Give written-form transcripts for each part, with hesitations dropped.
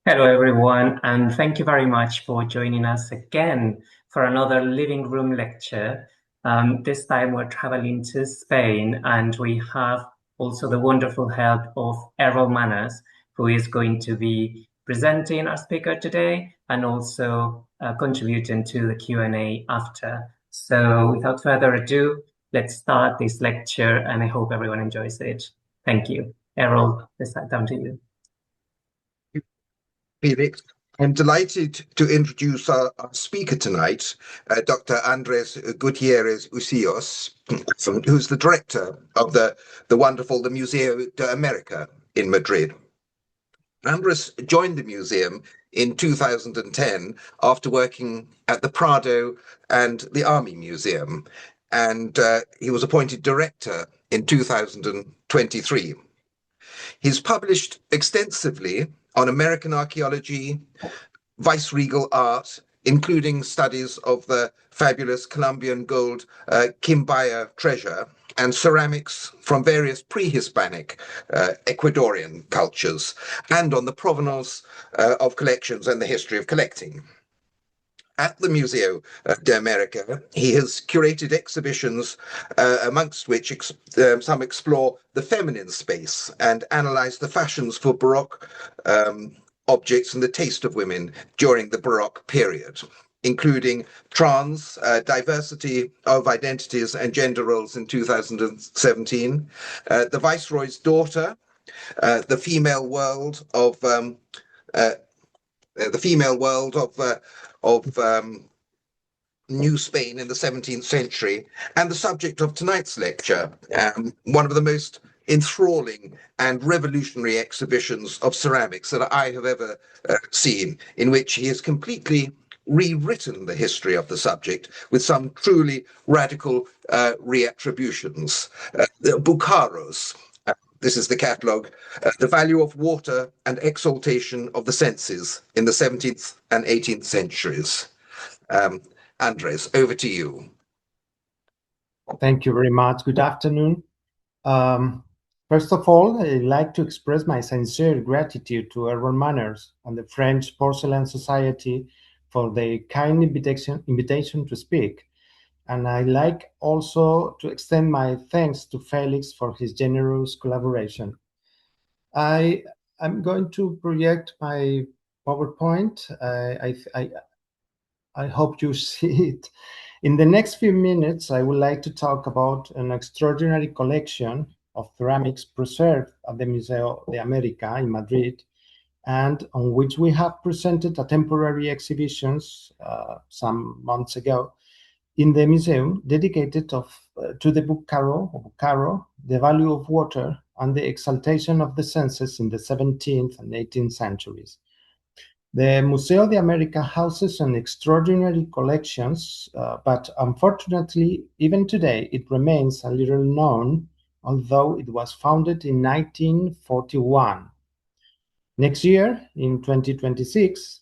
Hello, everyone, and thank you very much for joining us again for another living room lecture. This time we're traveling to Spain, and we have also the wonderful help of Errol Manners, who is going to be presenting our speaker today and also contributing to the Q&A after. So without further ado, let's start this lecture, and I hope everyone enjoys it. Thank you. Errol, it's down to you. Felix. I'm delighted to introduce our speaker tonight, Dr. Andrés Gutiérrez Ucíos, who's the director of the wonderful Museo de América in Madrid. Andrés joined the museum in 2010 after working at the Prado and the Army Museum, and he was appointed director in 2023. He's published extensively on American archaeology, viceregal art, including studies of the fabulous Colombian gold Quimbaya treasure and ceramics from various pre-Hispanic Ecuadorian cultures, and on the provenance of collections and the history of collecting. At the Museo de América, he has curated exhibitions, amongst which some explore the feminine space and analyze the fashions for Baroque objects and the taste of women during the Baroque period, including trans, diversity of identities and gender roles in 2017, the Viceroy's Daughter, the female world of New Spain in the 17th century, and the subject of tonight's lecture, one of the most enthralling and revolutionary exhibitions of ceramics that I have ever seen, in which he has completely rewritten the history of the subject with some truly radical reattributions. BÚCAROS. This is the catalogue, The Value of Water and Exaltation of the Senses in the 17th and 18th centuries. Andrés, over to you. Thank you very much. Good afternoon. First of all, I'd like to express my sincere gratitude to Errol Manners and the French Porcelain Society for the kind invitation to speak. And I'd like also to extend my thanks to Felix for his generous collaboration. I'm going to project my PowerPoint. I hope you see it. In the next few minutes, I would like to talk about an extraordinary collection of ceramics preserved at the Museo de América in Madrid, and on which we have presented a temporary exhibitions some months ago in the museum dedicated to the BÚCARO, the value of water and the exaltation of the senses in the 17th and 18th centuries. The Museo de América houses an extraordinary collections, but unfortunately, even today, it remains a little known, although it was founded in 1941. Next year, in 2026,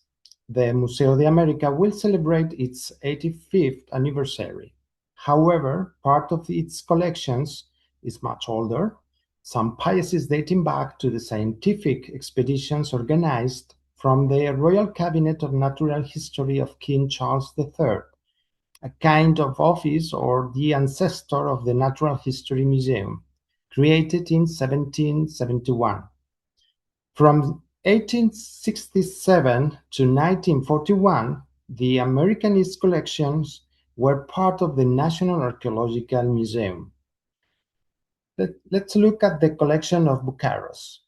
the Museo de América will celebrate its 85th anniversary. However, part of its collections is much older, some pieces dating back to the scientific expeditions organized from the Royal Cabinet of Natural History of King Charles III, a kind of office or the ancestor of the Natural History Museum, created in 1771. From 1867 to 1941, the Americanist collections were part of the National Archaeological Museum. Let's look at the collection of BÚCAROS.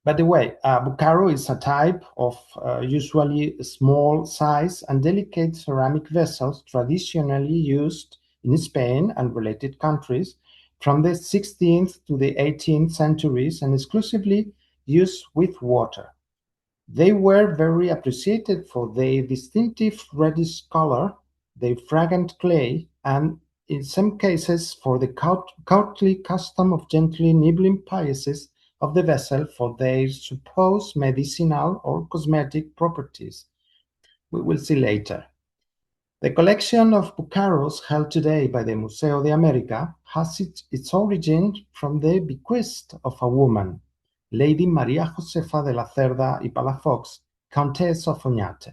By the way, BÚCARO is a type of usually small size and delicate ceramic vessels traditionally used in Spain and related countries from the 16th to the 18th centuries and exclusively used with water. They were very appreciated for their distinctive reddish color, their fragrant clay, and in some cases for the courtly custom of gently nibbling pieces of the vessel for their supposed medicinal or cosmetic properties. We will see later. The collection of BÚCAROS held today by the Museo de América has its origin from the bequest of a woman, Lady Maria Josefa de la Cerda y Palafox, Countess of Oñate,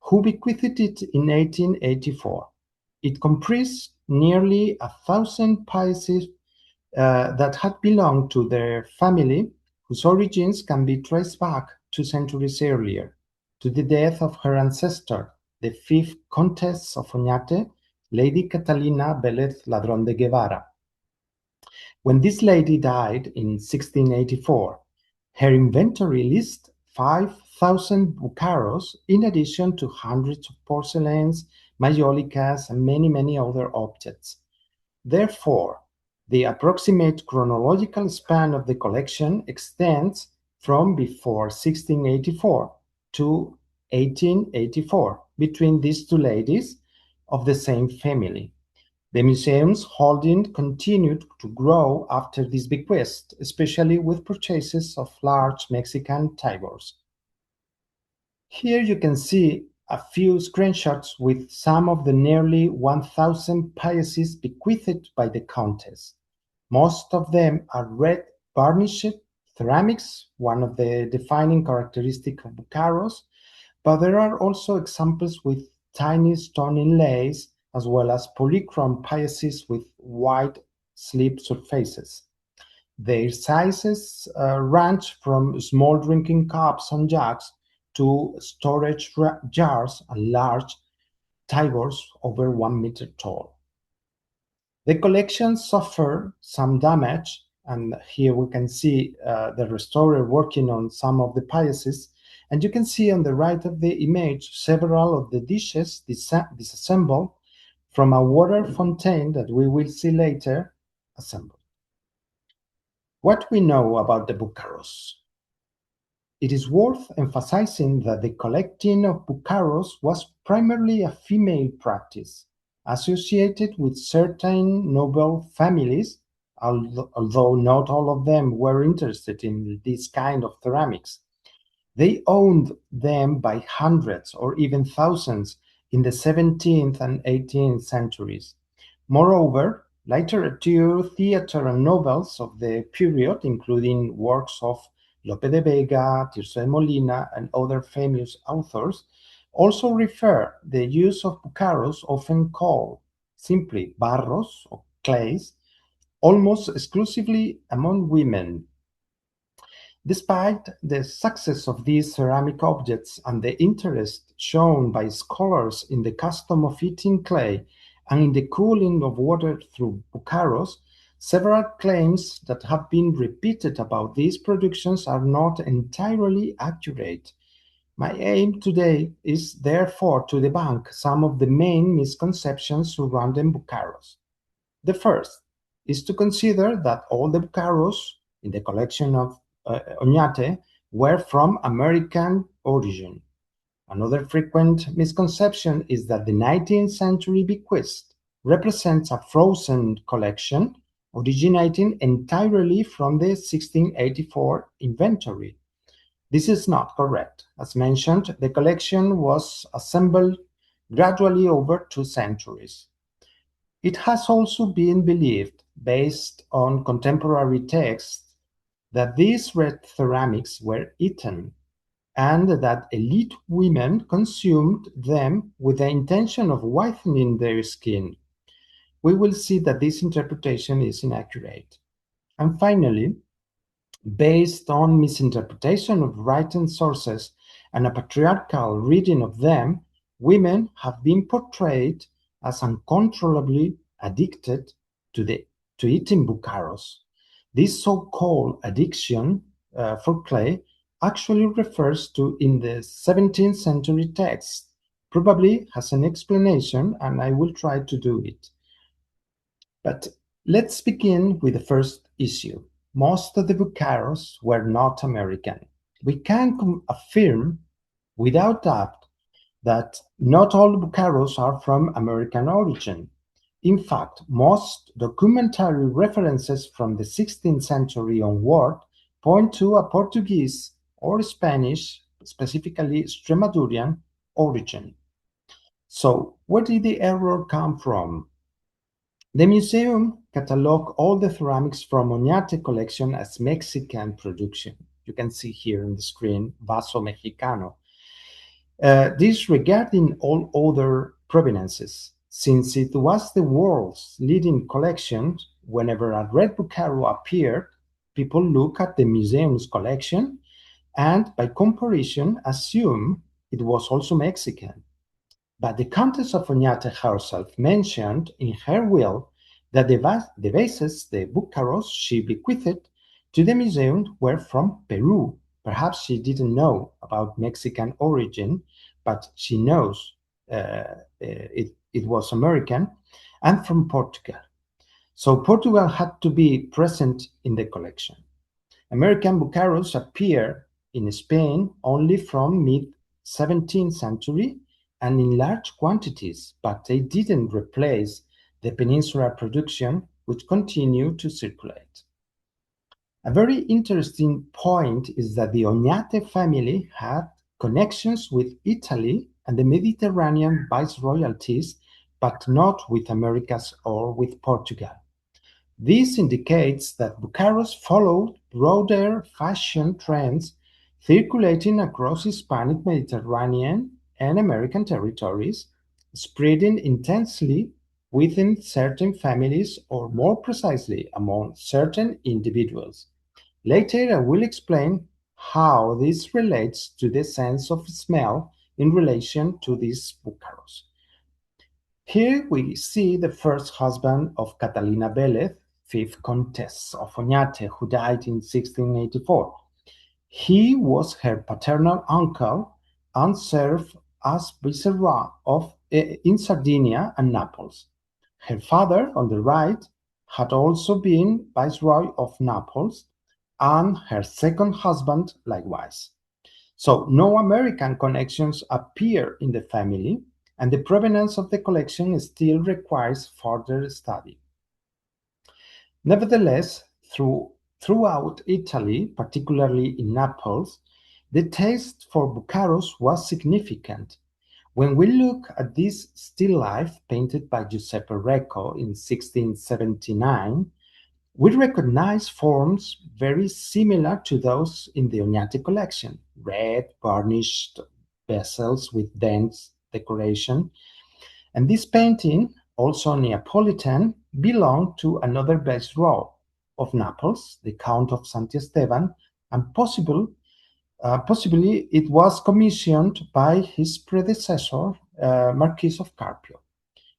who bequeathed it in 1884. It comprised nearly 1,000 pieces that had belonged to their family, whose origins can be traced back 2 centuries earlier, to the death of her ancestor, the 5th Countess of Oñate, Lady Catalina Vélez Ladrón de Guevara. When this lady died in 1684, her inventory lists 5,000 BÚCAROS, in addition to hundreds of porcelains, majolicas, and many other objects. Therefore, the approximate chronological span of the collection extends from before 1684 to 1884, between these 2 ladies of the same family. The museum's holding continued to grow after this bequest, especially with purchases of large Mexican tigers. Here you can see a few screenshots with some of the nearly 1,000 pieces bequeathed by the Countess. Most of them are red varnished ceramics, one of the defining characteristics of BÚCAROS, but there are also examples with tiny stone inlays, as well as polychrome pieces with white slip surfaces. Their sizes range from small drinking cups and jugs to storage jars and large tigers over 1 meter tall. The collection suffered some damage, and here we can see the restorer working on some of the pieces, and you can see on the right of the image several of the dishes disassembled from a water fountain that we will see later assembled. What we know about the BÚCAROS. It is worth emphasizing that the collecting of BÚCAROS was primarily a female practice, associated with certain noble families, although not all of them were interested in this kind of ceramics. They owned them by hundreds or even thousands in the 17th and 18th centuries. Moreover, literature, theater, and novels of the period, including works of Lope de Vega, Tirso de Molina, and other famous authors, also refer the use of BÚCAROS, often called simply barros or clays, almost exclusively among women. Despite the success of these ceramic objects and the interest shown by scholars in the custom of eating clay and in the cooling of water through BÚCAROS, several claims that have been repeated about these productions are not entirely accurate. My aim today is therefore to debunk some of the main misconceptions surrounding BÚCAROS. The first is to consider that all the BÚCAROS in the collection of Oñate were from American origin. Another frequent misconception is that the 19th century bequest represents a frozen collection originating entirely from the 1684 inventory. This is not correct. As mentioned, the collection was assembled gradually over 2 centuries. It has also been believed, based on contemporary texts, that these red ceramics were eaten and that elite women consumed them with the intention of whitening their skin. We will see that this interpretation is inaccurate. And finally, based on misinterpretation of written sources and a patriarchal reading of them, women have been portrayed as uncontrollably addicted to eating BÚCAROS. This so-called addiction for clay actually refers to in the 17th century text, probably has an explanation, and I will try to do it. But let's begin with the first issue. Most of the BÚCAROS were not American. We can affirm without doubt that not all BÚCAROS are from American origin. In fact, most documentary references from the 16th century onward point to a Portuguese or Spanish, specifically Extremadurian, origin. So, where did the error come from? The museum cataloged all the ceramics from Oñate collection as Mexican production. You can see here on the screen, Vaso Mexicano. Disregarding all other provenances, since it was the world's leading collection, whenever a red Bucaro appeared, people look at the museum's collection and, by comparison, assume it was also Mexican. But the Countess of Oñate herself mentioned in her will that the vases, the Búcaros, she bequeathed to the museum were from Peru. Perhaps she didn't know about Mexican origin, but she knows it was American, and from Portugal. So Portugal had to be present in the collection. American Búcaros appear in Spain only from mid-17th century and in large quantities, but they didn't replace the peninsular production, which continued to circulate. A very interesting point is that the Oñate family had connections with Italy and the Mediterranean viceroyalties, but not with Americas or with Portugal. This indicates that Búcaros followed broader fashion trends circulating across Hispanic Mediterranean and American territories, spreading intensely within certain families or more precisely among certain individuals. Later I will explain how this relates to the sense of smell in relation to these Búcaros. Here we see the first husband of Catalina Vélez, 5th Countess of Oñate, who died in 1684. He was her paternal uncle and served as viceroy in Sardinia and Naples. Her father, on the right, had also been viceroy of Naples, and her second husband likewise. So no American connections appear in the family, and the provenance of the collection still requires further study. Nevertheless, throughout Italy, particularly in Naples, the taste for Búcaros was significant. When we look at this still life painted by Giuseppe Recco in 1679, we recognize forms very similar to those in the Oñate collection: red, varnished vessels with dense decoration. And this painting, also Neapolitan, belonged to another viceroy of Naples, the Count of Santisteban, and possibly it was commissioned by his predecessor, Marquis of Carpio.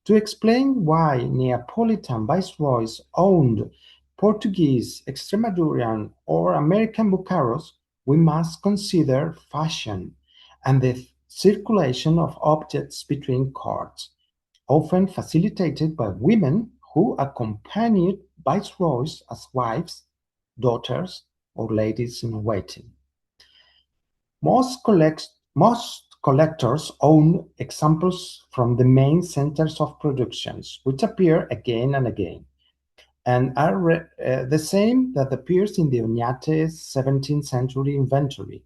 To explain why Neapolitan viceroys owned Portuguese, Extremadurian, or American Búcaros, we must consider fashion and the circulation of objects between courts, often facilitated by women who accompanied viceroys as wives, daughters, or ladies in waiting. Most collectors own examples from the main centers of productions, which appear again and again, and are the same that appears in the Oñate's 17th century inventory.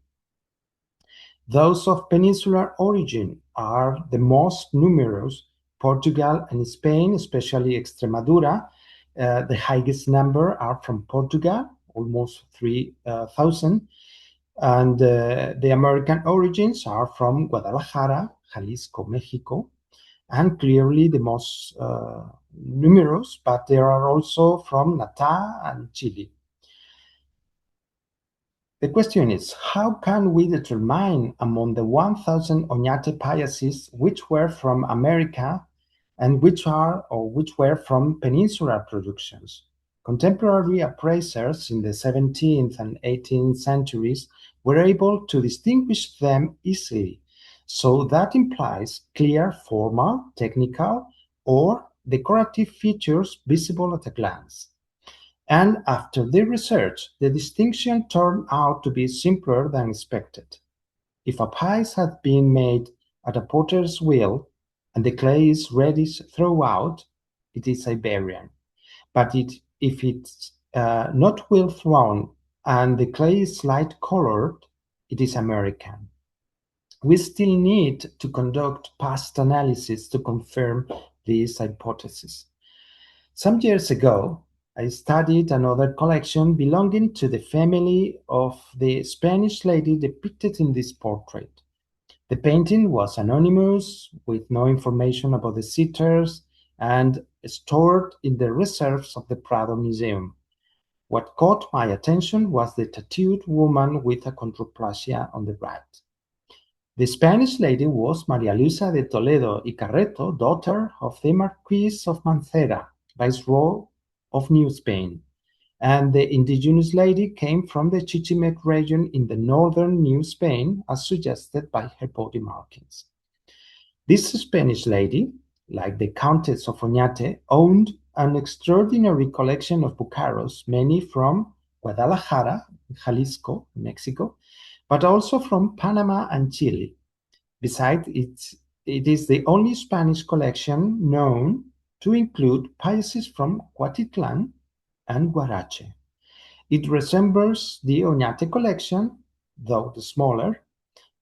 Those of peninsular origin are the most numerous. Portugal and Spain, especially Extremadura, the highest number are from Portugal, almost 3,000. And the American origins are from Guadalajara, Jalisco, Mexico, and clearly the most numerous, but there are also from Natá and Chile. The question is, how can we determine among the 1,000 Oñate paillases which were from America and which were from peninsular productions? Contemporary appraisers in the 17th and 18th centuries were able to distinguish them easily, so that implies clear formal, technical, or decorative features visible at a glance. And after the research, the distinction turned out to be simpler than expected. If a piece had been made at a potter's wheel and the clay is reddish throughout, it is Iberian. But if it's not well thrown and the clay is light colored, it is American. We still need to conduct past analysis to confirm this hypothesis. Some years ago, I studied another collection belonging to the family of the Spanish lady depicted in this portrait. The painting was anonymous, with no information about the sitters, and stored in the reserves of the Prado Museum. What caught my attention was the tattooed woman with achondroplasia on the right. The Spanish lady was Maria Luisa de Toledo y Carreto, daughter of the Marquis of Mancera, Viceroy of New Spain, and the indigenous lady came from the Chichimec region in the northern New Spain, as suggested by her body markings. This Spanish lady, like the Countess of Oñate, owned an extraordinary collection of BÚCAROS, many from Guadalajara, Jalisco, Mexico, but also from Panama and Chile. Besides, it is the only Spanish collection known to include pieces from Cuautitlan and Huarache. It resembles the Oñate collection, though the smaller,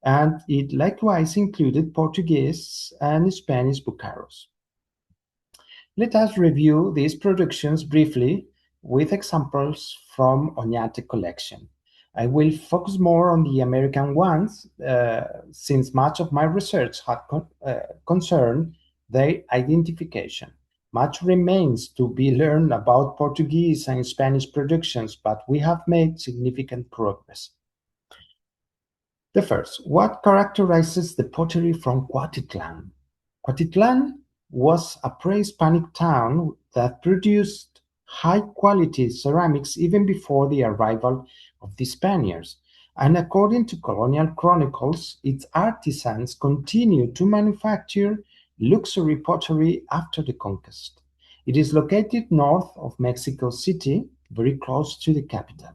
and it likewise included Portuguese and Spanish BÚCAROS. Let us review these productions briefly with examples from Oñate collection. I will focus more on the American ones, since much of my research had concerned their identification. Much remains to be learned about Portuguese and Spanish productions, but we have made significant progress. The first, what characterizes the pottery from Cuautitlan? Cuautitlan was a pre-Hispanic town that produced high-quality ceramics even before the arrival of the Spaniards, and according to colonial chronicles, its artisans continued to manufacture luxury pottery after the conquest. It is located north of Mexico City, very close to the capital.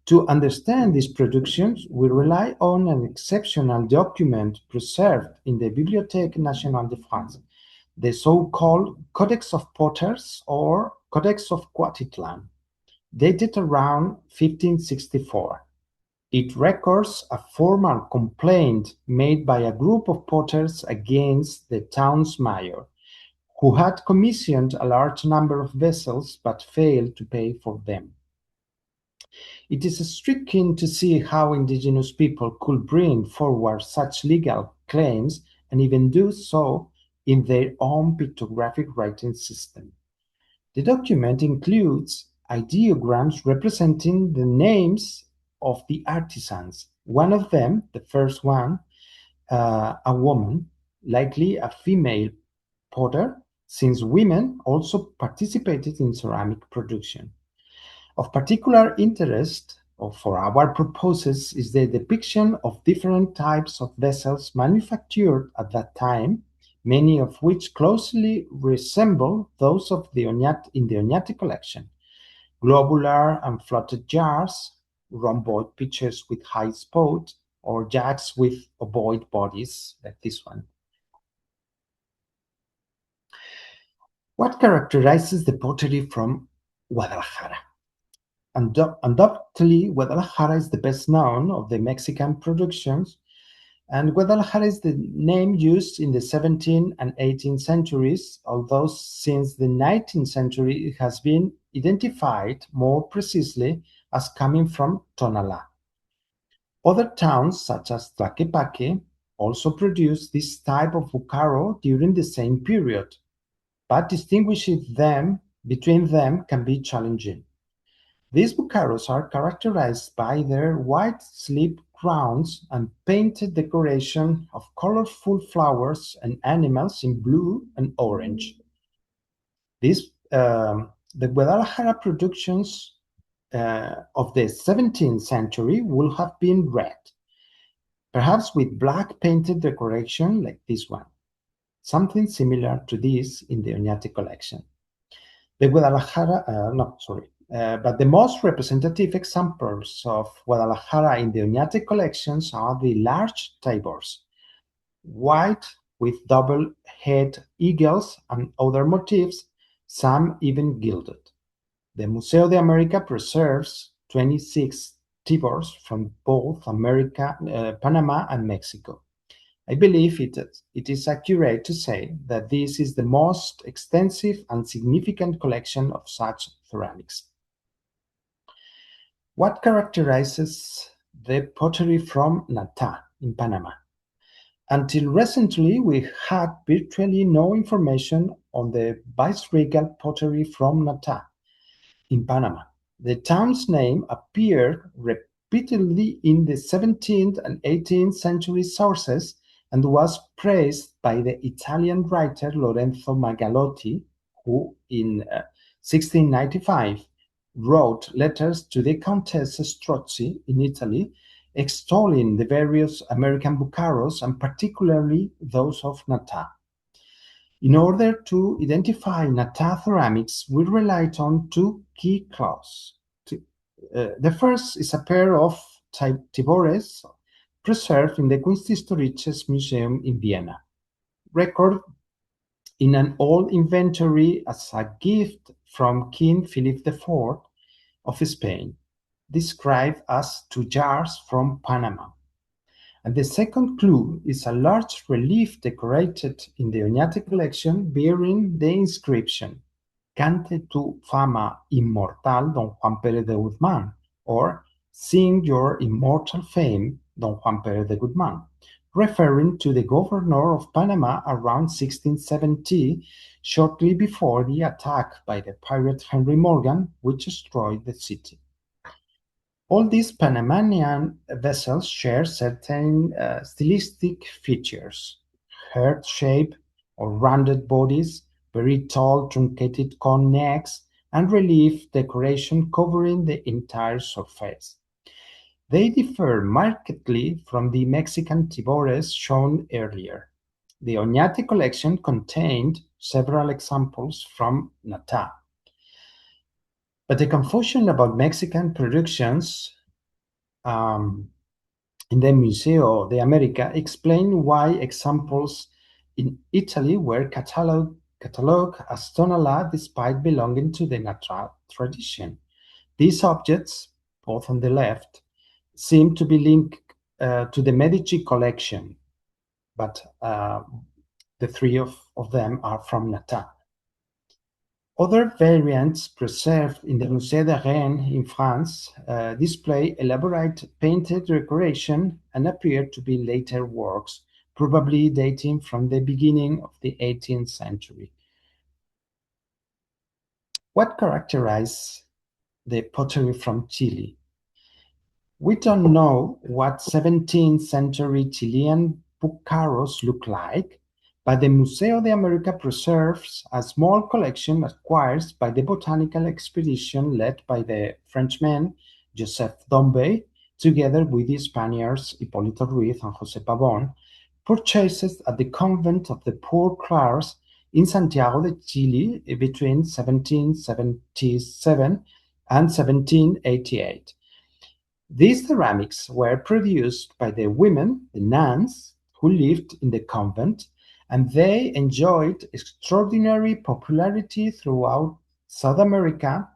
To understand these productions, we rely on an exceptional document preserved in the Bibliothèque Nationale de France, the so-called Codex of Potters or Codex of Cuautitlan, dated around 1564. It records a formal complaint made by a group of potters against the town's mayor, who had commissioned a large number of vessels but failed to pay for them. It is striking to see how indigenous people could bring forward such legal claims and even do so in their own pictographic writing system. The document includes ideograms representing the names of the artisans. One of them, the first one, a woman, likely a female potter, since women also participated in ceramic production. Of particular interest for our purposes is the depiction of different types of vessels manufactured at that time, many of which closely resemble those of in the Oñate collection. Globular and fluted jars, rhomboid pitchers with high spout, or jugs with ovoid bodies, like this one. What characterizes the pottery from Guadalajara? Undoubtedly, Guadalajara is the best known of the Mexican productions, and Guadalajara is the name used in the 17th and 18th centuries, although since the 19th century it has been identified more precisely as coming from Tonalá. Other towns, such as Tlaquepaque, also produced this type of BÚCARO during the same period, but distinguishing between them can be challenging. These BÚCAROs are characterized by their white slip crowns and painted decoration of colorful flowers and animals in blue and orange. The Guadalajara productions of the 17th century will have been red, perhaps with black painted decoration like this one, something similar to this in the Oñate collection. The but the most representative examples of Guadalajara in the Oñate collections are the large tabors, white with double head eagles and other motifs, some even gilded. The Museo de América preserves 26 tabors from both Panama and Mexico. I believe it is accurate to say that this is the most extensive and significant collection of such ceramics. What characterizes the pottery from Natá in Panama? Until recently, we had virtually no information on the viceregal pottery from Natá in Panama. The town's name appeared repeatedly in the 17th and 18th century sources and was praised by the Italian writer Lorenzo Magalotti, who in 1695 wrote letters to the Countess Strozzi in Italy, extolling the various American BÚCAROS and particularly those of Natá. In order to identify Natá ceramics, we relied on two key clues. The first is a pair of tibores preserved in the Kunsthistorisches Museum in Vienna, recorded in an old inventory as a gift from King Philip IV of Spain, described as 2 jars from Panama. And the second clue is a large relief decorated in the Oñate collection bearing the inscription Cante tu fama inmortal Don Juan Pérez de Guzmán, or Sing your immortal fame Don Juan Pérez de Guzmán, referring to the governor of Panama around 1670, shortly before the attack by the pirate Henry Morgan, which destroyed the city. All these Panamanian vessels share certain stylistic features: heart shape or rounded bodies, very tall truncated cone necks, and relief decoration covering the entire surface. They differ markedly from the Mexican tibores shown earlier. The Oñate collection contained several examples from Natá. But the confusion about Mexican productions in the Museo de América explain why examples in Italy were cataloged as tonala despite belonging to the Natá tradition. These objects, both on the left, seem to be linked to the Medici collection, but the three of them are from Natá. Other variants preserved in the Musée de Rennes in France display elaborate painted decoration and appear to be later works, probably dating from the beginning of the 18th century. What characterizes the pottery from Chile? We don't know what 17th century Chilean BÚCAROS look like, but the Museo de América preserves a small collection acquired by the botanical expedition led by the Frenchman Joseph Dombey, together with the Spaniards Hipólito Ruiz and José Pavón, purchased at the convent of the Poor Clares in Santiago de Chile between 1777 and 1788. These ceramics were produced by the women, the nuns, who lived in the convent, and they enjoyed extraordinary popularity throughout South America.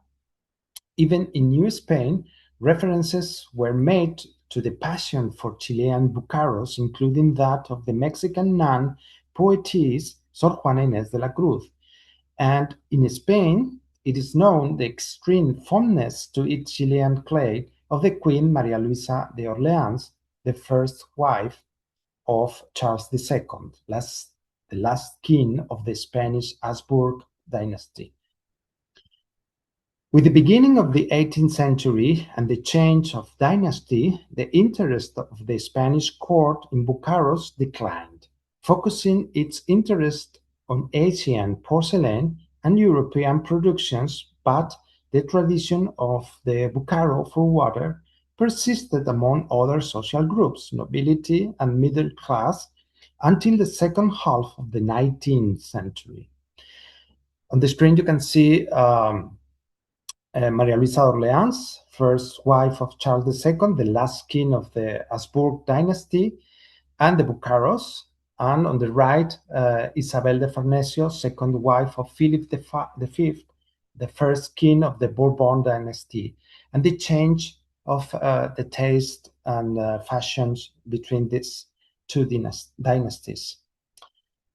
Even in New Spain, references were made to the passion for Chilean BÚCAROS, including that of the Mexican nun poetess Sor Juana Inés de la Cruz. And in Spain, it is known the extreme fondness to eat Chilean clay of the Queen Maria Luisa de Orleans, the first wife of Charles II, the last king of the Spanish Habsburg dynasty. With the beginning of the 18th century and the change of dynasty, the interest of the Spanish court in BÚCAROS declined, focusing its interest on Asian porcelain and European productions, but the tradition of the BÚCARO for water persisted among other social groups, nobility and middle class, until the second half of the 19th century. On the screen you can see Maria Luisa de Orleans, first wife of Charles II, the last king of the Habsburg dynasty, and the BÚCAROS. And on the right, Isabel de Farnesio, second wife of Philip V, the first king of the Bourbon dynasty, and the change of the taste and fashions between these two dynasties.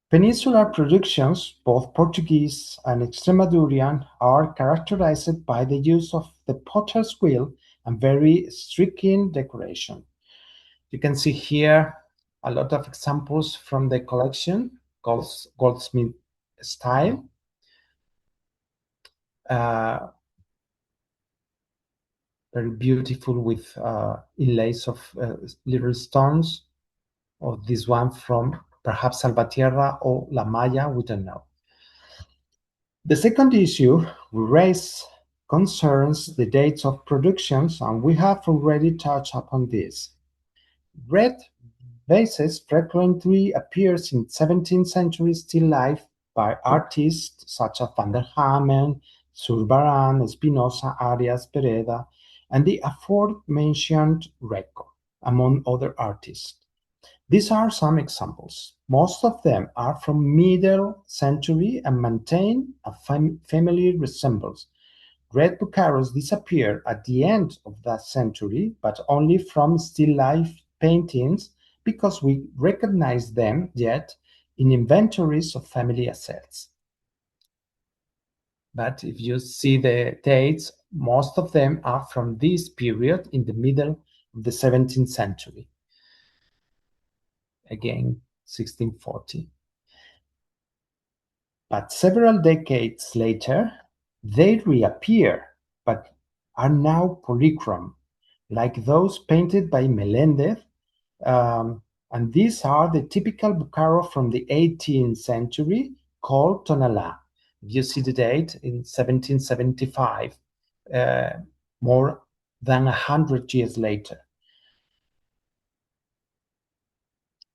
Peninsular productions, both Portuguese and Extremadurian, are characterized by the use of the potter's wheel and very striking decoration. You can see here a lot of examples from the collection, goldsmith style. Very beautiful with inlays of little stones, or this one from perhaps Salvatierra or La Maya, we don't know. The second issue we raise concerns the dates of productions, and we have already touched upon this. Red vases frequently appears in 17th century still life by artists such as Van der Hamen, Zurbarán, Espinosa, Arias, Pereda, and the aforementioned Recco, among other artists. These are some examples. Most of them are from middle century and maintain a family resemblance. Red BÚCAROS disappeared at the end of that century, but only from still life paintings because we recognize them yet in inventories of family assets. But if you see the dates, most of them are from this period in the middle of the 17th century. Again, 1640. But several decades later, they reappear, but are now polychrome, like those painted by Melendez, and these are the typical BÚCARO from the 18th century called tonalá. You see the date in 1775, more than 100 years later.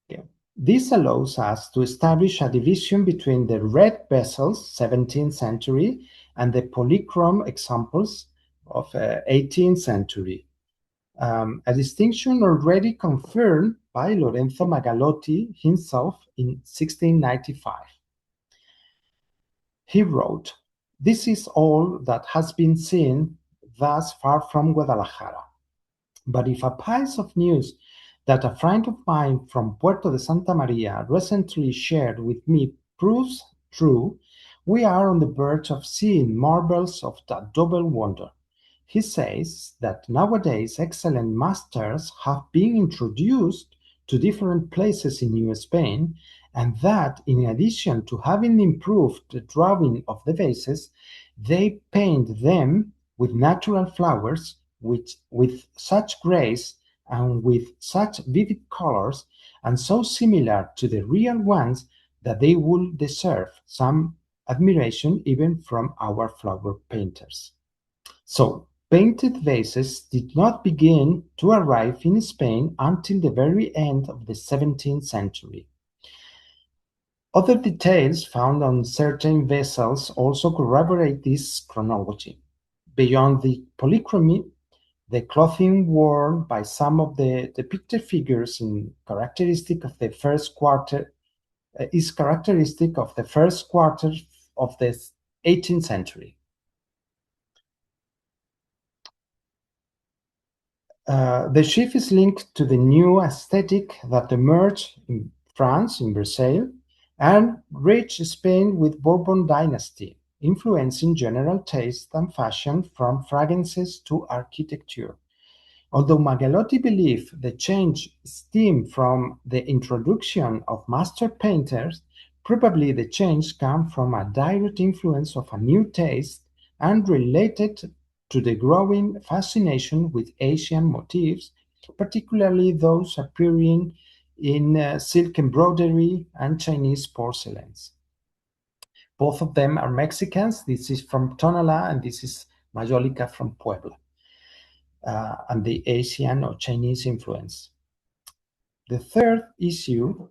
Okay. This allows us to establish a division between the red vessels, 17th century, and the polychrome examples of 18th century. A distinction already confirmed by Lorenzo Magalotti himself in 1695. He wrote, "This is all that has been seen thus far from Guadalajara. But if a piece of news that a friend of mine from Puerto de Santa Maria recently shared with me proves true, we are on the verge of seeing marvels of that double wonder. He says that nowadays excellent masters have been introduced to different places in New Spain, and that in addition to having improved the drawing of the vases, they paint them with natural flowers, with such grace and with such vivid colors, and so similar to the real ones that they would deserve some admiration even from our flower painters." So, painted vases did not begin to arrive in Spain until the very end of the 17th century. Other details found on certain vessels also corroborate this chronology. Beyond the polychromy, the clothing worn by some of the depicted figures is characteristic of the first quarter of the 18th century. The shift is linked to the new aesthetic that emerged in France, in Versailles, and reached Spain with Bourbon dynasty, influencing general taste and fashion from fragrances to architecture. Although Magalotti believed the change stemmed from the introduction of master painters, probably the change came from a direct influence of a new taste and related to the growing fascination with Asian motifs, particularly those appearing in silk embroidery and Chinese porcelains. Both of them are Mexicans. This is from Tonalá, and this is Mayólica from Puebla, and the Asian or Chinese influence. The third issue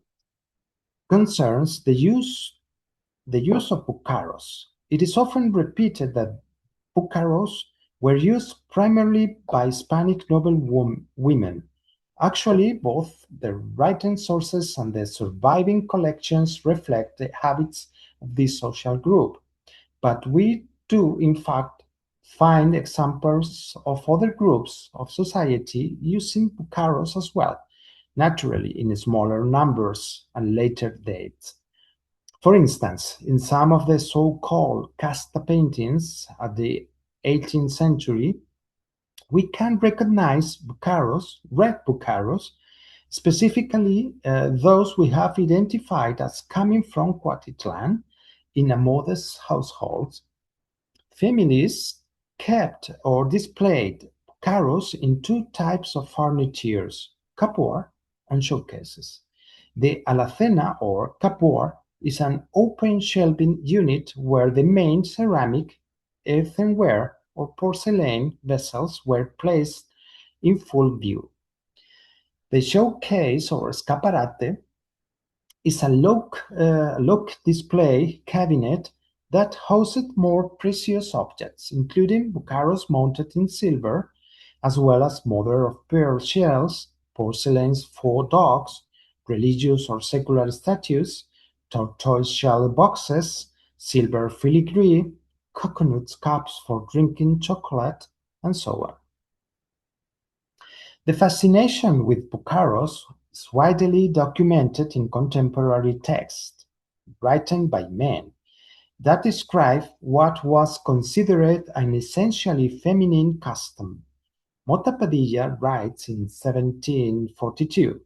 concerns the use of BÚCAROS. It is often repeated that BÚCAROS were used primarily by Hispanic noble women. Actually, both the written sources and the surviving collections reflect the habits of this social group. But we do, in fact, find examples of other groups of society using BÚCAROS as well. naturally in smaller numbers and later dates. For instance, in some of the so-called casta paintings at the 18th century, we can recognize BÚCAROS, red BÚCAROS, specifically those we have identified as coming from Cuautitlan in a modest household. Families kept or displayed BÚCAROS in two types of furnitures, cupboard and showcases. The alacena or cupboard is an open shelving unit where the main ceramic, earthenware, or porcelain vessels were placed in full view. The showcase or escaparate is a lock display cabinet that houses more precious objects, including BÚCAROS mounted in silver, as well as mother-of-pearl shells, porcelains for dogs, religious or secular statues, tortoise shell boxes, silver filigree, coconut cups for drinking chocolate, and so on. The fascination with BÚCAROS is widely documented in contemporary texts written by men that describe what was considered an essentially feminine custom. Mota Padilla writes in 1742,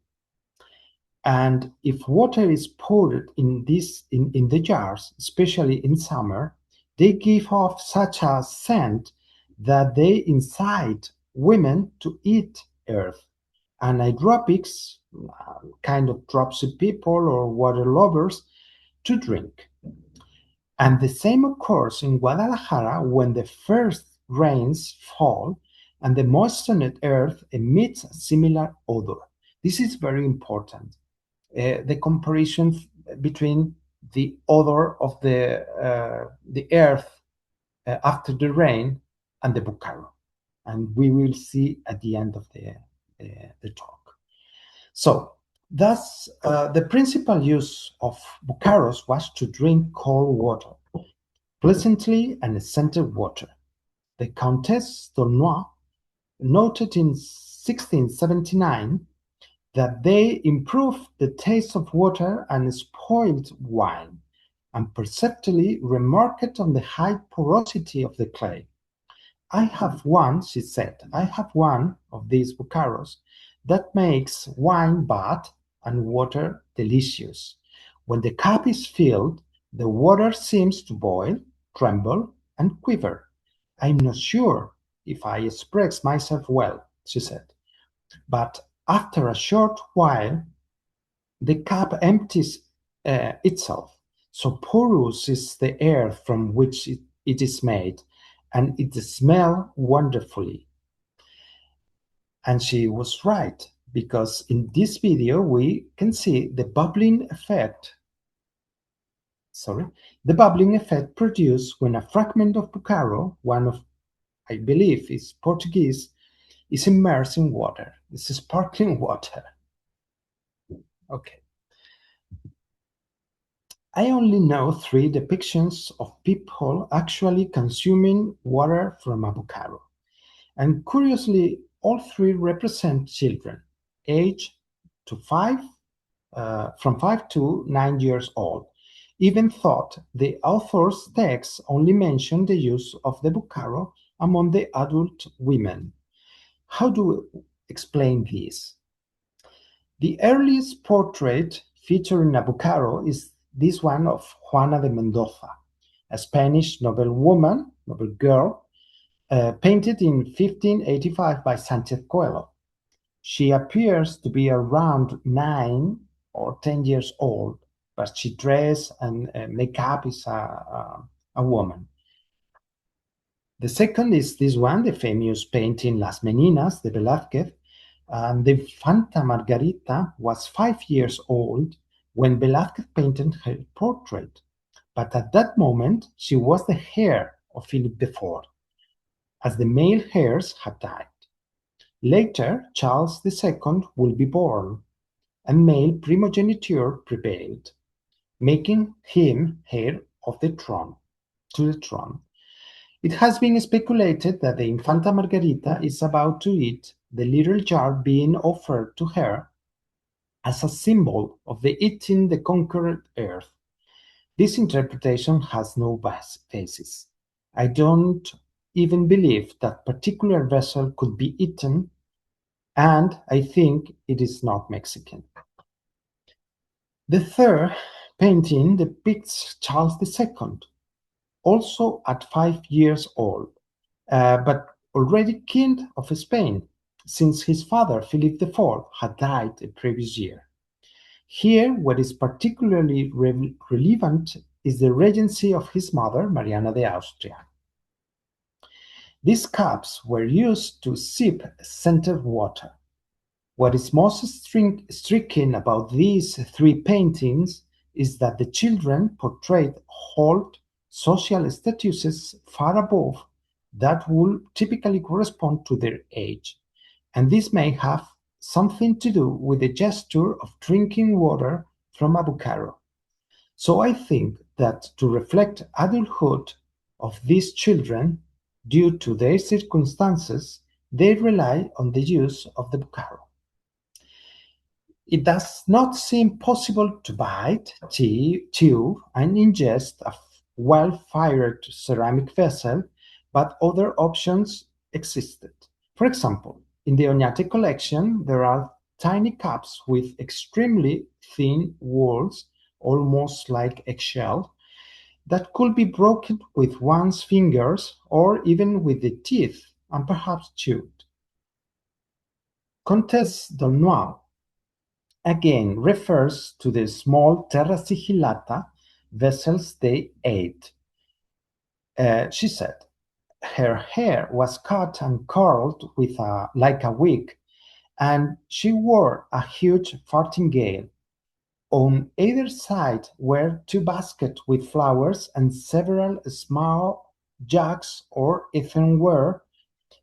and if water is poured in the jars, especially in summer, they give off such a scent that they incite women to eat earth. Anaerobics, kind of dropsy people or water lovers, to drink. And the same occurs in Guadalajara when the first rains fall and the moistened earth emits a similar odor. This is very important. The comparison between the odor of the earth after the rain and the BÚCARO. And we will see at the end of the talk. So, thus, the principal use of BÚCAROS was to drink cold water, pleasantly and scented water. The Countess d'Aulnoy noted in 1679 that they improved the taste of water and spoiled wine, and perceptibly remarked on the high porosity of the clay. I have one, she said, I have one of these BÚCAROS that makes wine bad and water delicious. When the cup is filled, the water seems to boil, tremble, and quiver. I'm not sure if I express myself well, she said, but after a short while, the cup empties itself. So porous is the air from which it is made, and it smells wonderfully. And she was right, because in this video we can see the bubbling effect. The bubbling effect produced when a fragment of BÚCARO, one of, I believe, is Portuguese, is immersed in water. It's sparkling water. Okay. I only know 3 depictions of people actually consuming water from a BÚCARO. And curiously, all 3 represent children, aged from 5 to 9 years old. Even though the author's text only mentioned the use of the BÚCARO among the adult women. How do we explain this? The earliest portrait featuring a BÚCARO is this one of Juana de Mendoza, a Spanish noblewoman, noble girl, painted in 1585 by Sanchez Coelho. She appears to be around 9 or 10 years old, but she dress and makeup is a woman. The second is this one, the famous painting Las Meninas de Velázquez. The Infanta Margarita was 5 years old when Velázquez painted her portrait, but at that moment she was the heir of Philip IV, as the male heirs had died. Later, Charles II will be born, and male primogeniture prevailed, making him heir of the throne, to the throne. It has been speculated that the Infanta Margarita is about to eat the little jar being offered to her as a symbol of the eating the conquered earth. This interpretation has no basis. I don't even believe that particular vessel could be eaten, and I think it is not Mexican. The third painting depicts Charles II, also at 5 years old, but already King of Spain, since his father, Philip IV, had died the previous year. Here, what is particularly relevant is the regency of his mother, Mariana de Austria. These cups were used to sip scented water. What is most striking about these three paintings is that the children portrayed hold social statuses far above that would typically correspond to their age, and this may have something to do with the gesture of drinking water from a bucaro. So I think that to reflect adulthood of these children, due to their circumstances, they rely on the use of the bucaro. It does not seem possible to bite, chew, and ingest a well-fired ceramic vessel, but other options existed. For example, in the Oñate collection, there are tiny cups with extremely thin walls, almost like eggshell, that could be broken with one's fingers or even with the teeth and perhaps chewed. Comtesse d'Aulnoy again refers to the small terra sigillata vessels they ate. She said, her hair was cut and curled with like a wig, and she wore a huge farthingale. On either side were two baskets with flowers and several small jugs or earthenware,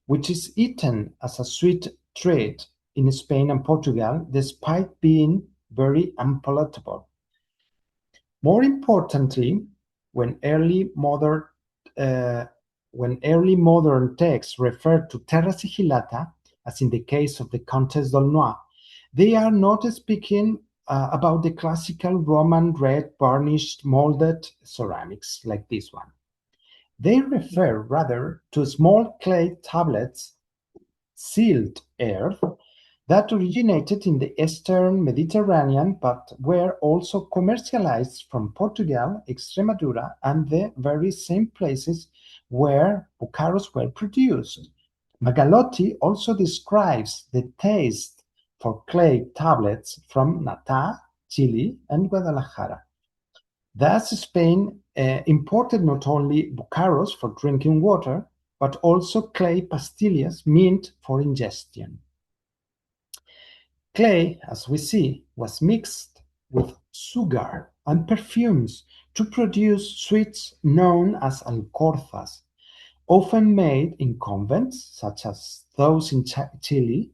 which is eaten as a sweet treat in Spain and Portugal, despite being very unpalatable. More importantly, when early modern texts refer to terra sigillata, as in the case of the Comtesse d'Aulnoy, they are not speaking about the classical Roman red varnished molded ceramics like this one. They refer rather to small clay tablets, sealed earth, that originated in the Eastern Mediterranean but were also commercialized from Portugal, Extremadura, and the very same places where bucaros were produced. Magalotti also describes the taste for clay tablets from Natá, Chile, and Guadalajara. Thus, Spain imported not only bucaros for drinking water, but also clay pastillas meant for ingestion. Clay, as we see, was mixed with sugar and perfumes to produce sweets known as alcorfas, often made in convents, such as those in Chile,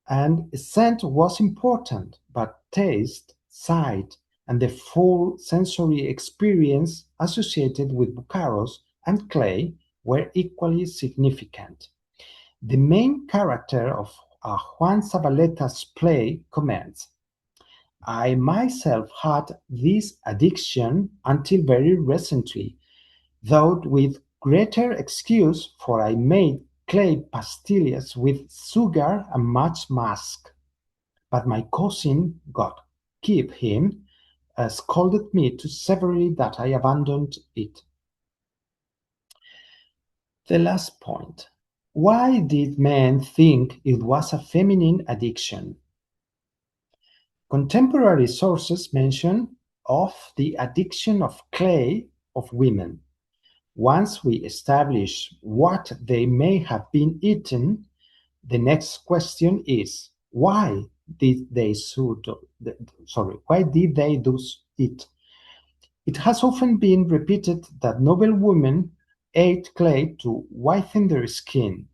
and scent was important, but taste, sight, and the full sensory experience associated with bucaros and clay were equally significant. The main character of Juan Zabaleta's play comments, I myself had this addiction until very recently, though with greater excuse, for I made clay pastillas with sugar and much musk. But my cousin, God keep him, scolded me too severely that I abandoned it. The last point. Why did men think it was a feminine addiction? Contemporary sources mention of the addiction of clay of women. Once we establish what they may have been eaten, the next question is, why did they do it? It has often been repeated that noble women ate clay to whiten their skin,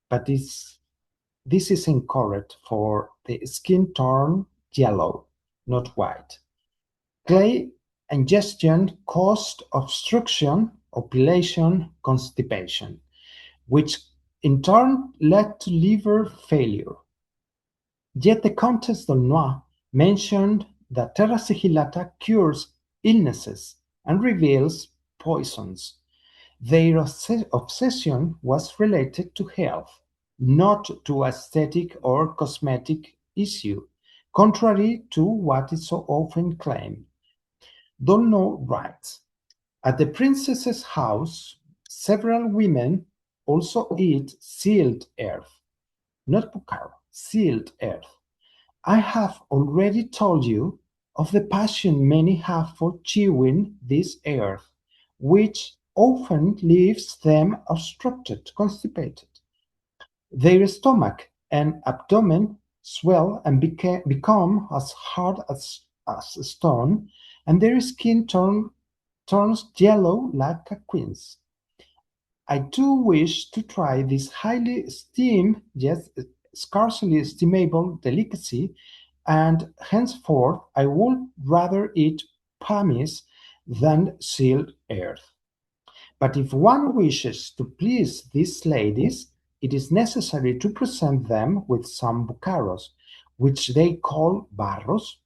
but this is incorrect, for the skin turned yellow, not white. Clay ingestion caused obstruction, opilation, constipation, which in turn led to liver failure. Yet the Comtesse d'Aulnoy mentioned that terra sigillata cures illnesses and reveals poisons. Their obsession was related to health, not to aesthetic or cosmetic issue, contrary to what is so often claimed. Dolno writes, at the princess's house, several women also eat sealed earth, not bucaro, sealed earth. I have already told you of the passion many have for chewing this earth, which often leaves them obstructed, constipated. Their stomach and abdomen swell and become as hard as stone, and their skin turns yellow like a quince. I do wish to try this highly esteemed, yet scarcely estimable delicacy, and henceforth I would rather eat pumice than sealed earth. But if one wishes to please these ladies, it is necessary to present them with some bucaros, which they call barros,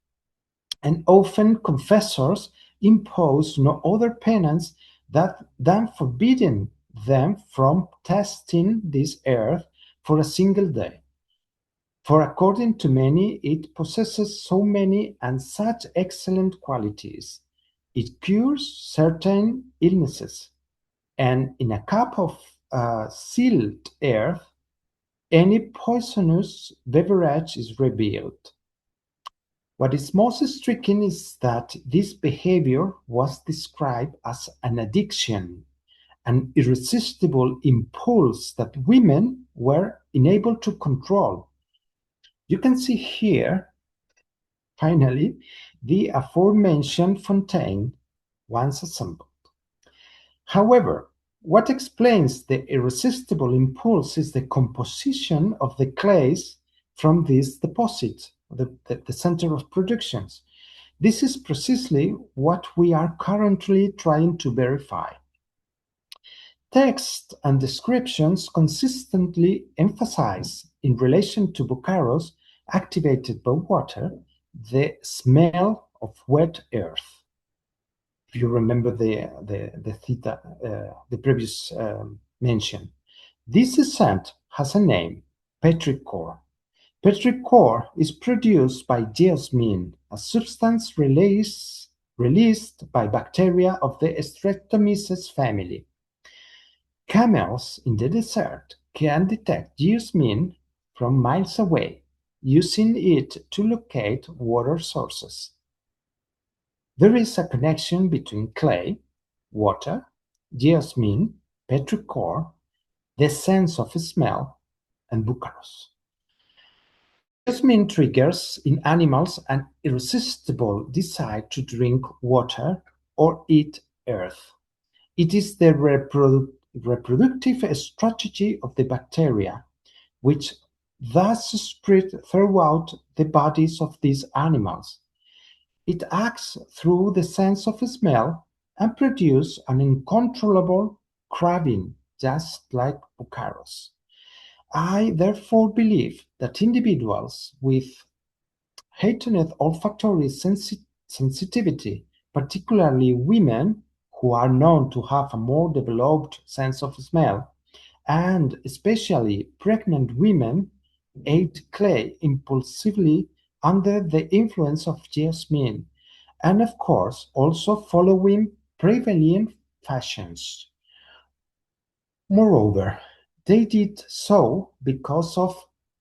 and often confessors impose no other penance than forbidding them from tasting this earth for a single day. For according to many, it possesses so many and such excellent qualities. It cures certain illnesses, and in a cup of sealed earth, any poisonous beverage is revealed. What is most striking is that this behavior was described as an addiction, an irresistible impulse that women were unable to control. You can see here, finally, the aforementioned fontaine once assembled. However, what explains the irresistible impulse is the composition of the clays from this deposit, the center of productions. This is precisely what we are currently trying to verify. Text and descriptions consistently emphasize, in relation to bucaros activated by water, the smell of wet earth. If you remember the previous mention. This scent has a name, petrichor. Petrichor is produced by geosmin, a substance released by bacteria of the Streptomyces family. Camels in the desert can detect geosmin from miles away, using it to locate water sources. There is a connection between clay, water, geosmin, petrichor, the sense of smell, and bucaros. Geosmin triggers in animals an irresistible desire to drink water or eat earth. It is the reproductive strategy of the bacteria, which thus spread throughout the bodies of these animals. It acts through the sense of smell and produces an uncontrollable craving, just like bucaros. I therefore believe that individuals with heightened olfactory sensitivity, particularly women who are known to have a more developed sense of smell, and especially pregnant women, ate clay impulsively under the influence of geosmin, and of course also following prevalent fashions. Moreover, they did so because of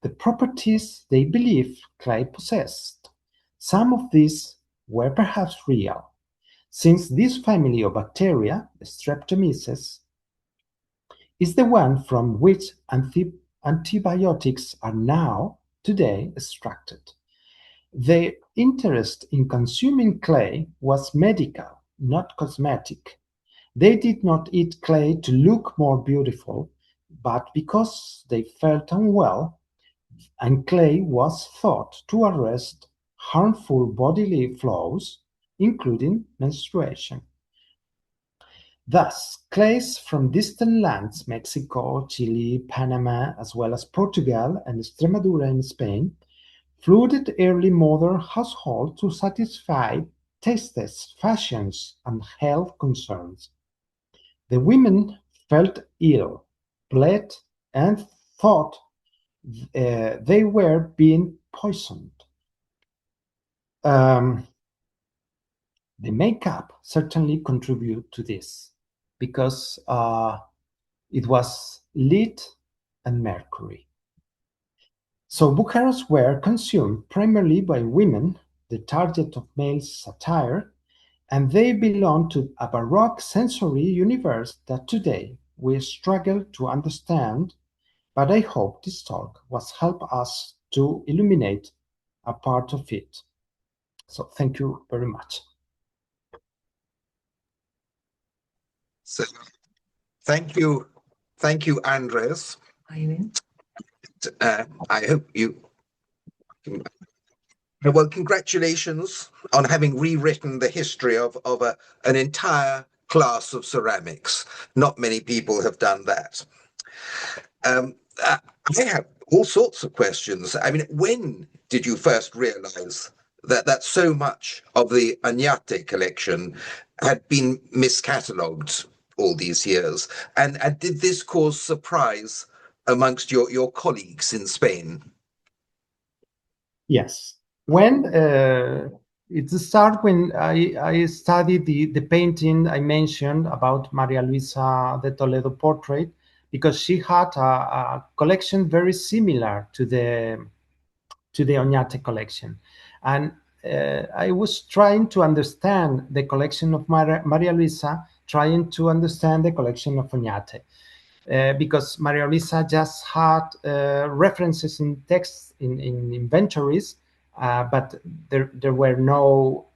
the properties they believed clay possessed. Some of these were perhaps real, since this family of bacteria, Streptomyces, is the one from which antibiotics are now, today, extracted. Their interest in consuming clay was medical, not cosmetic. They did not eat clay to look more beautiful, but because they felt unwell, and clay was thought to arrest harmful bodily flows, including menstruation. Thus, clays from distant lands, Mexico, Chile, Panama, as well as Portugal and Extremadura in Spain, flooded early modern households to satisfy tastes, fashions, and health concerns. The women felt ill, bled, and thought they were being poisoned. The makeup certainly contributed to this because it was lead and mercury. So BÚCAROS were consumed primarily by women, the target of male satire, and they belong to a Baroque sensory universe that today we struggle to understand, but I hope this talk was help us to illuminate a part of it. So thank you very much. So, thank you, Andres. I hope you. Well, congratulations on having rewritten the history of an entire class of ceramics. Not many people have done that. I have all sorts of questions. I mean, when did you first realize that so much of the Oñate collection had been miscatalogued all these years? And did this cause surprise amongst your colleagues in Spain? Yes. When it started when I studied the painting I mentioned about Maria Luisa de Toledo portrait, because she had a collection very similar to the Oñate collection. And I was trying to understand the collection of Maria Luisa, trying to understand the collection of Oñate. Because Maria Luisa just had references in texts, in inventories, but there were no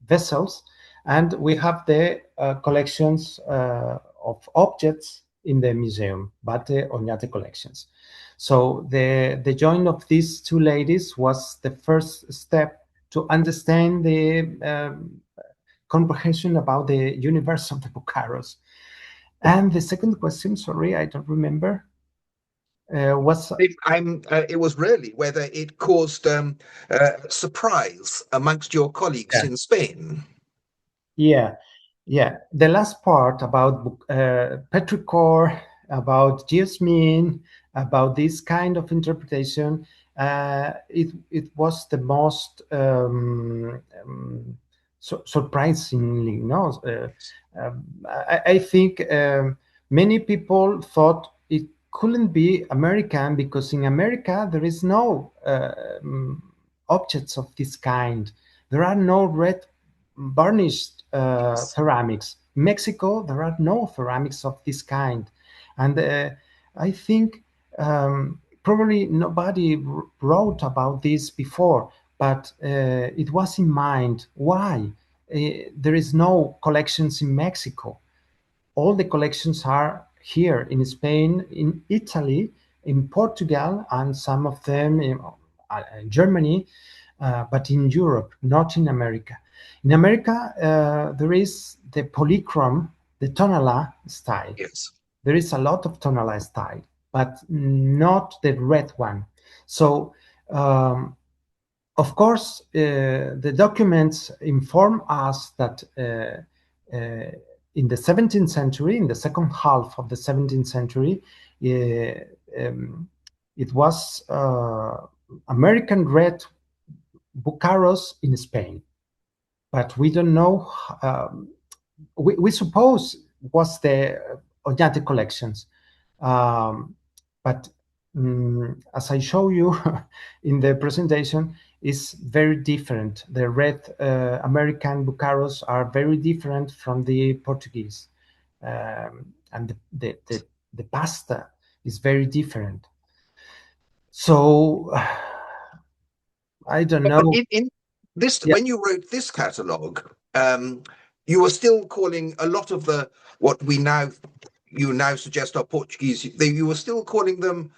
vessels. And we have the collections of objects in the museum, but the Oñate collections. So the join of these two ladies was the first step to understand the comprehension about the universe of the BÚCAROS. And the second question, sorry, I don't remember. Was it was really whether it caused surprise amongst your colleagues in Spain. Yeah. The last part about petrichor, about geosmin, about this kind of interpretation, it was the most surprisingly, no. I think many people thought it couldn't be American because in America there is no objects of this kind. There are no red varnished ceramics. In Mexico, there are no ceramics of this kind. And I think probably nobody wrote about this before, but it was in mind. Why? There is no collections in Mexico. All the collections are here in Spain, in Italy, in Portugal, and some of them in Germany, but in Europe, not in America. In America, there is the polychrome, the tonala style. Yes. There is a lot of tonala style, but not the red one. So, of course, the documents inform us that in the 17th century, in the second half of the 17th century, it was American red BÚCAROS in Spain, but we don't know. We suppose was the Oñate collections, but as I show you in the presentation, is very different. The red American BÚCAROS are very different from the Portuguese, and the pasta is very different. So I don't know. In this, when you wrote this catalogue, you were still calling a lot of what you now suggest are Portuguese. You were still calling them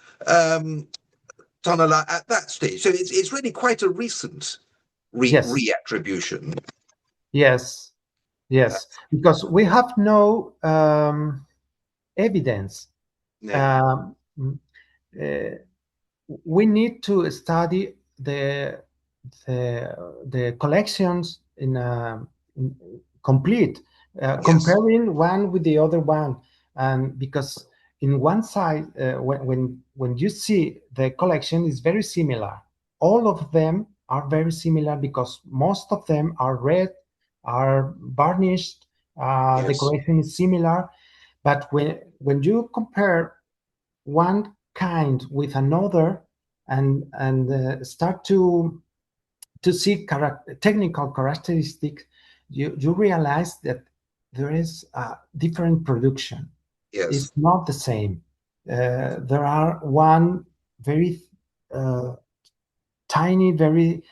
tonala at that stage. So it's really quite a recent reattribution. Yes, because we have no evidence. we need to study the collections in complete, Yes. comparing one with the other one, and because in one side, when you see the collection is very similar, all of them are very similar because most of them are red, are varnished, Yes. decoration is similar, but when you compare one kind with another and start to see technical characteristics, you realize that there is a different production. Yes. It's not the same. There are one very tiny, very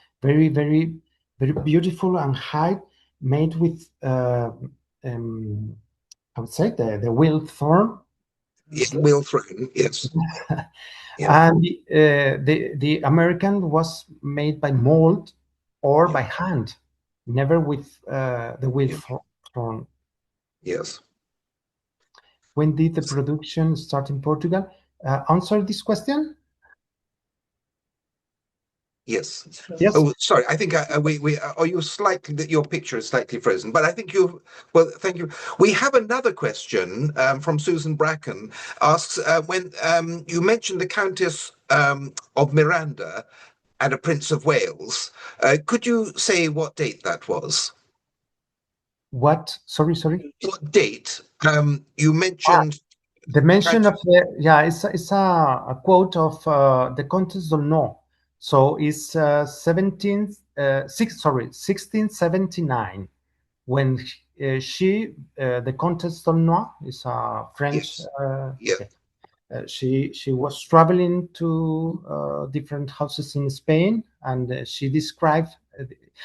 beautiful and high, made with I would say the wheel thorn. Wheel throne, yes. Yeah. And the American was made by mold or by hand, never with the wheel thorn. Yes. When did the production start in Portugal? Answer this question. Yes. Yes. Oh, sorry. I think you're slightly, your picture is slightly frozen, but I think you, well, thank you. We have another question from Susan Bracken, asks, when you mentioned the Countess of Miranda and a Prince of Wales, could you say what date that was? What? Sorry. What date? You mentioned The mention of it's a quote of the Countess d'Aulnoy. So it's 1679 when the Countess d'Aulnoy is a French. yes, yeah, Okay. She was traveling to different houses in Spain, and she described.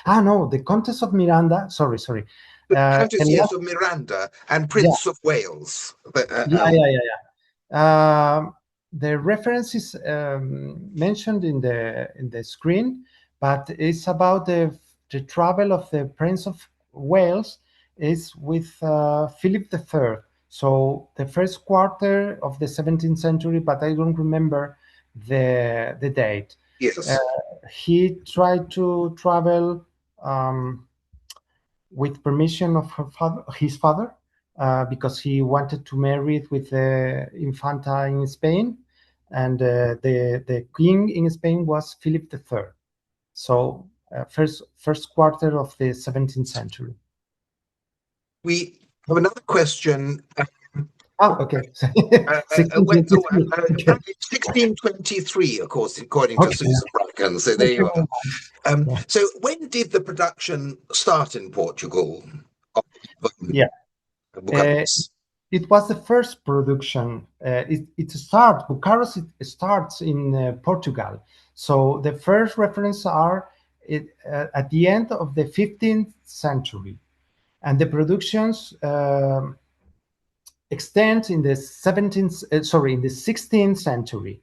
No, the Countess of Miranda. Sorry. the The Countess, yes, of Miranda and yeah, Prince of Wales. yeah. The reference is mentioned in the screen, but it's about the travel of the Prince of Wales is with Philip III. So the first quarter of the 17th century, but I don't remember the date. Yes. He tried to travel with permission of his father, because he wanted to marry with the Infanta in Spain, and the king in Spain was Philip III. So first quarter of the 17th century. We have another question. Okay. 1623. Okay. 1623, of course, according to Okay. Susan Bracken. So there you are. So when did the production start in Portugal? Yeah. BÚCAROS? It was the first production. BÚCAROS starts in Portugal. So the first references are at the end of the 15th century, and the productions extend in the 16th century.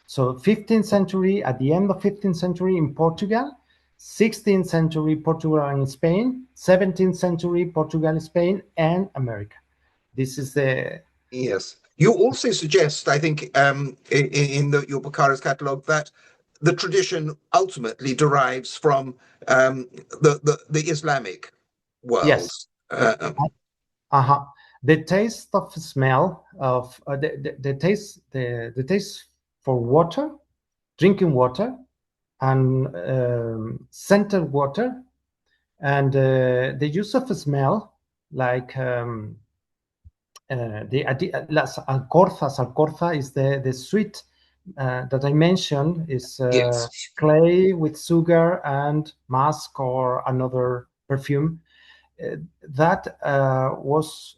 So 15th century, at the end of 15th century in Portugal, 16th century Portugal and Spain, 17th century Portugal, Spain, and America. This is the Yes. You also suggest, I think, in your BÚCAROS catalogue, that the tradition ultimately derives from the Islamic world. yes. The taste of smell of the taste for water, drinking water, and scented water, and the use of smell like las alcorzas. Alcorza is the sweet that I mentioned, is Yes. clay with sugar and musk or another perfume. That was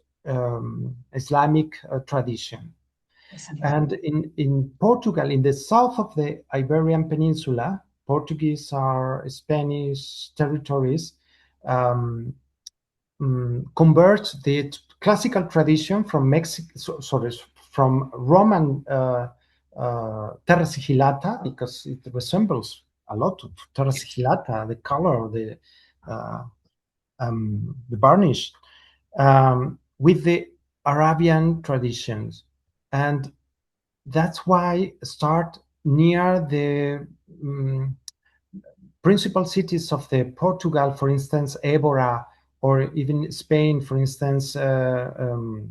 Islamic tradition. And in Portugal, in the south of the Iberian Peninsula, Portuguese or Spanish territories, convert the classical tradition from from Roman terra sigillata, because it resembles a lot of terra sigillata, the color, the varnish, with the Arabian traditions. And that's why start near the principal cities of the Portugal, for instance, Évora, or even Spain, for instance, ¿cómo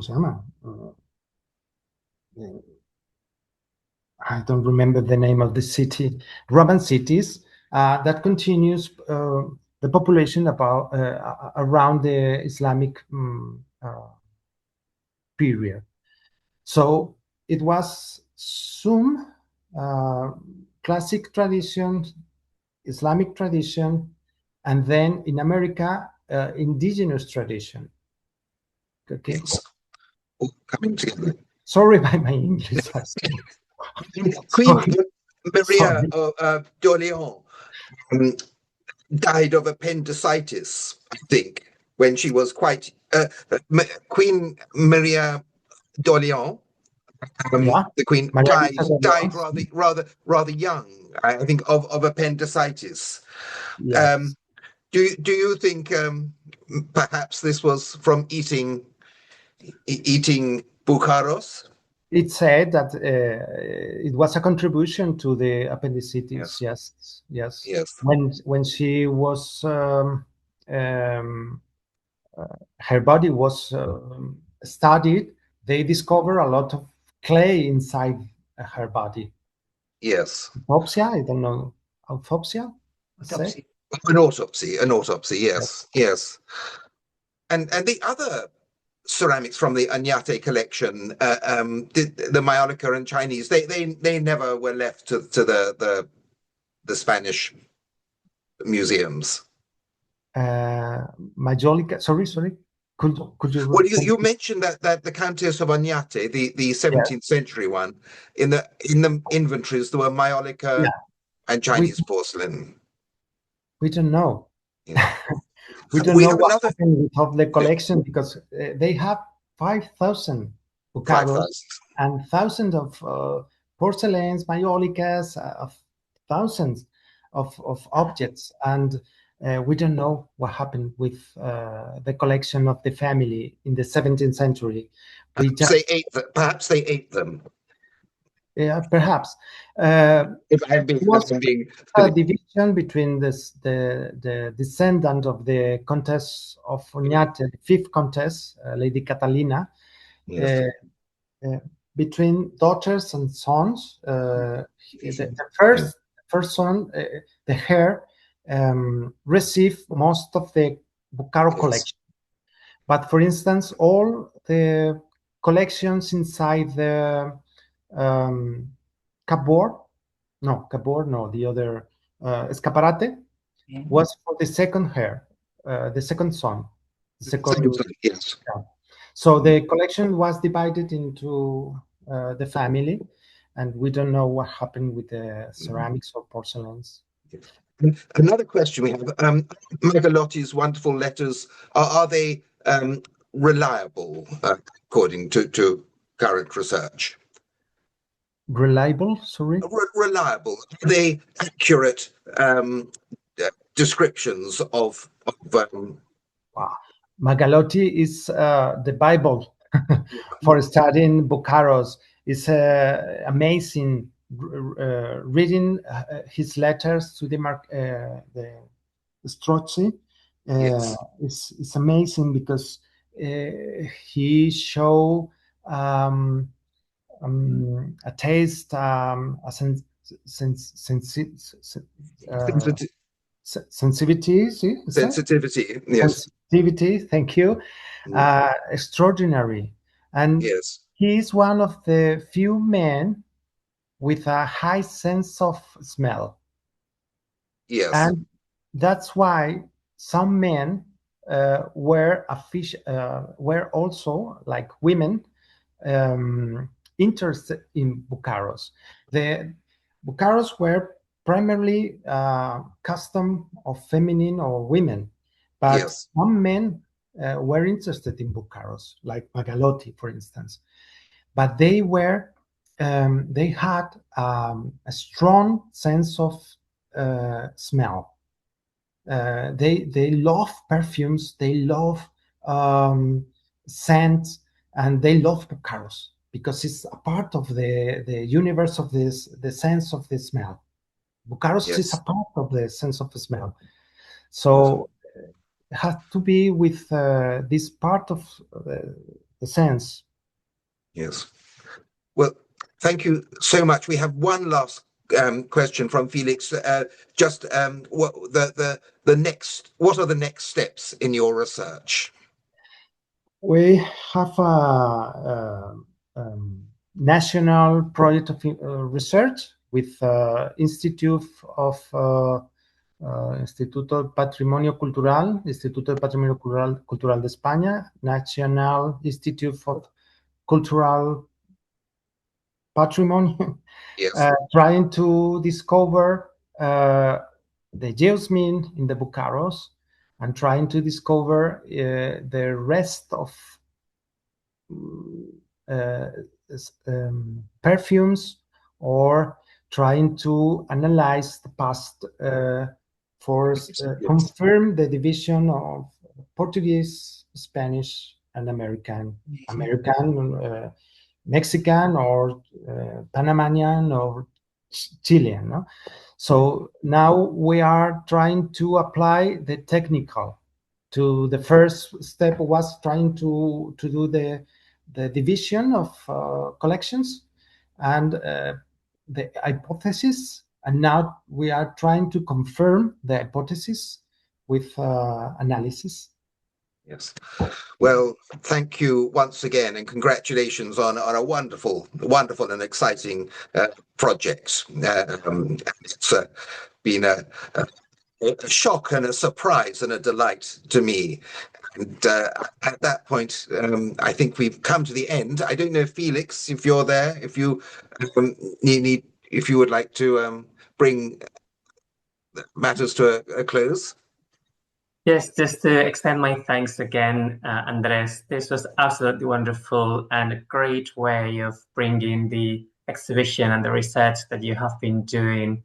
se llama? I don't remember the name of the city, Roman cities, that continues the population about around the Islamic period. So it was some classic tradition, Islamic tradition, and then in America, indigenous tradition. Okay. Yes. All coming together. Sorry by my English. Queen Maria d'Orléans died of appendicitis, I think, when she was quite Queen Maria d'Orléans. The Queen died rather young, I think, of appendicitis. Yes. Do you think perhaps this was from eating BÚCAROS? It said that it was a contribution to the appendicitis. Yes. When she was, her body was studied, they discovered a lot of clay inside her body. Yes. Autopsia? I don't know. Autopsia? An autopsy. Yes. And the other ceramics from the Oñate collection, the Mallorca and Chinese, they never were left to the Spanish museums. Majolica, sorry. Could you? Well, you mentioned that the Countess of Oñate, the 17th century one, in the inventories there were Mallorca and Chinese porcelain. We don't know. Yeah. We don't know what happened with the collection because they have 5,000 BÚCAROS and thousands of porcelains, maiolicas, thousands of objects, and we don't know what happened with the collection of the family in the 17th century. Perhaps they ate them. Yeah, perhaps. If I'm being a division between the descendant of the Countess of Oñate, the fifth Countess, Lady Catalina, between daughters and sons. The first son, the heir, received most of the BÚCARO collection. But for instance, all the collections inside the cupboard, the other escaparate was for the second heir, the second son. Yes. So the collection was divided into the family, and we don't know what happened with the ceramics or porcelains. Another question we have, Magalotti's wonderful letters, are they reliable according to current research? Reliable, sorry? Reliable. Are they accurate descriptions of Wow. Magalotti is the Bible for studying BÚCAROS. It's amazing reading his letters to the Strozzi. It's amazing because he show a taste, sensitivity. Sensitivity. Thank you. Extraordinary, and he is one of the few men with a high sense of smell. Yes, and that's why some men were also, like women, interested in BÚCAROS. The BÚCAROS were primarily custom of feminine or women, but some men were interested in BÚCAROS, like Magalotti, for instance. But they had a strong sense of smell. They love perfumes, they love scents, and they love BÚCAROS. because it's a part of the universe of the sense of the smell. BÚCAROS is a part of the sense of the smell. So it has to be with this part of the sense. Yes. Well, thank you so much. We have one last question from Felix. Just what are the next steps in your research? We have a national project of research with Instituto Patrimonio Cultural, Instituto de Patrimonio Cultural de España, National Institute for Cultural Patrimony, trying to discover the geosmin in the BÚCAROS and trying to discover the rest of perfumes, or trying to analyze the past for confirm the division of Portuguese, Spanish, and American, Mexican, or Panamanian, or Chilean. No? So now we are trying to apply the technical. To the first step was trying to do the division of collections and the hypothesis, and now we are trying to confirm the hypothesis with analysis. Yes. Well, thank you once again, and congratulations on a wonderful and exciting project. It's been a shock and a surprise and a delight to me. And at that point, I think we've come to the end. I don't know, Felix, if you're there, if you if you would like to bring matters to a close. Yes, just to extend my thanks again, Andrés. This was absolutely wonderful and a great way of bringing the exhibition and the research that you have been doing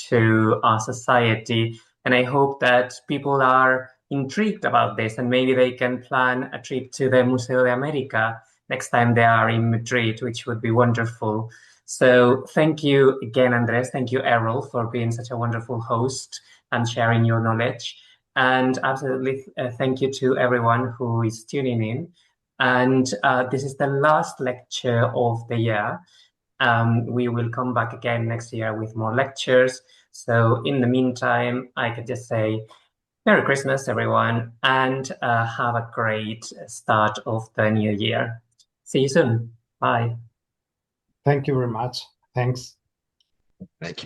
to our society. And I hope that people are intrigued about this and maybe they can plan a trip to the Museo de América next time they are in Madrid, which would be wonderful. So thank you again, Andrés. Thank you, Errol, for being such a wonderful host and sharing your knowledge. And absolutely thank you to everyone who is tuning in. And this is the last lecture of the year. We will come back again next year with more lectures. So in the meantime, I could just say Merry Christmas, everyone, and have a great start of the new year. See you soon. Bye. Thank you very much. Thanks. Thank you.